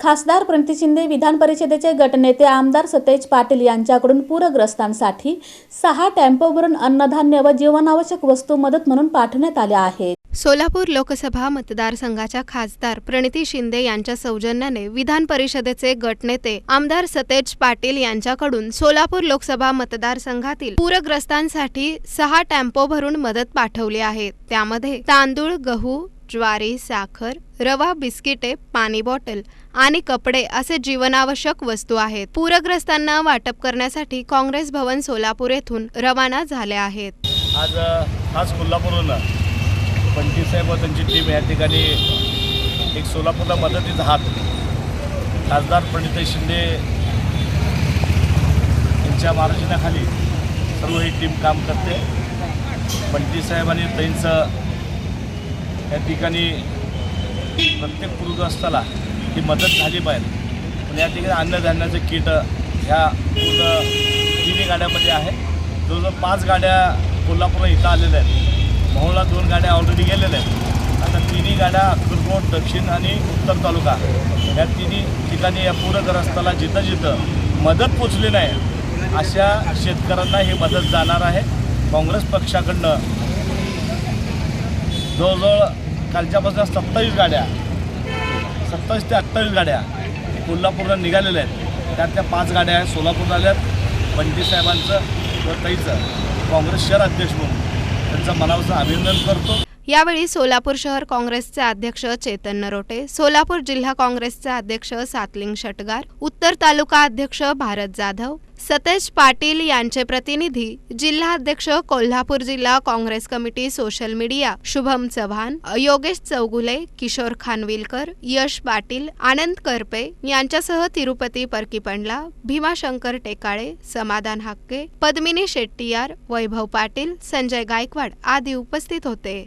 खासदार प्रणिती शिंदे विधान परिषदेचे गटनेते आमदार सतेज पाटील यांच्याकडून पूरग्रस्तांसाठी 6 टेम्पोवरून अन्नधान्य व जीवनावश्यक वस्तू मदत म्हणून पाठवण्यात आल्या आहेत। सोलापूर लोकसभा मतदारसंघाच्या खासदार प्रणिती शिंदे यांच्या सौजन्याने विधान परिषदेचे गटनेते आमदार सतेज पाटील यांच्याकडून सोलापूर लोकसभा मतदारसंघातील पूरग्रस्तांसाठी 6 टेम्पो भरून मदत पाठवली आहे। त्यामध्ये तांदूळ, गहू, ज्वारी, साखर, रवा, बिस्किटे, पाणी बॉटल आणि कपडे असे जीवनावश्यक वस्तू आहेत। पूरग्रस्तांना वाटप करण्यासाठी काँग्रेस भवन सोलापूर येथून रवाना झाले आहेत। आज कोल्हापूरहून पंटी साहेब व त्यांची टीम या ठिकाणी एक सोलापूरला मदतीचा हात खासदार प्रणिती शिंदे यांच्या मार्गदर्शनाखाली सर्व ही टीम काम करते। पंटी साहेब आणि त्यांचं या ठिकाणी प्रत्येक पूरग्रस्ताला ही मदत झाली पाहिजे। पण या ठिकाणी अन्नधान्याचं किट ह्या पूर्ण 3 गाड्यामध्ये आहे। जवळजवळ 5 गाड्या कोल्हापूरला इथं आलेल्या आहेत। मोहोळला 2 गाड्या ऑलरेडी गेलेल्या आहेत। आता 3 गाड्या अक्कलकोट, दक्षिण आणि उत्तर तालुका या 3 ठिकाणी या पूरग्रस्ताला जिथं जिथं मदत पोचली नाही अशा शेतकऱ्यांना ही मदत जाणार आहे। काँग्रेस पक्षाकडनं जवळजवळ कालच्यापासून 27 गाड्या 27 ते 28 गाड्या कोल्हापूरला निघालेल्या आहेत। त्यातल्या 5 गाड्या सोलापूरला आल्यात। पंटी साहेबांचं व ताईचं काँग्रेस शहर अध्यक्ष म्हणून त्यांचं मनापासून अभिनंदन करतो। यावेळी सोलापूर शहर काँग्रेसचे अध्यक्ष चेतन नरोटे, सोलापूर जिल्हा काँग्रेसचे अध्यक्ष सातलिंग शटगार, उत्तर तालुका अध्यक्ष भारत जाधव, सतेज पाटील यांचे प्रतिनिधी, जिल्हा अध्यक्ष कोल्हापूर जिल्हा Congress committee social media Shubham Chavan, Yogesh Chougule, Kishor Khanvilkar, Yash Patil, Anand Karpe यांच्यासह तिरुपती परकीपंडला, भीमाशंकर टेकाळे, समाधान हाक्के, पद्मिनी शेट्टीयार, वैभव पाटील, संजय गायकवाड आदी उपस्थित होते।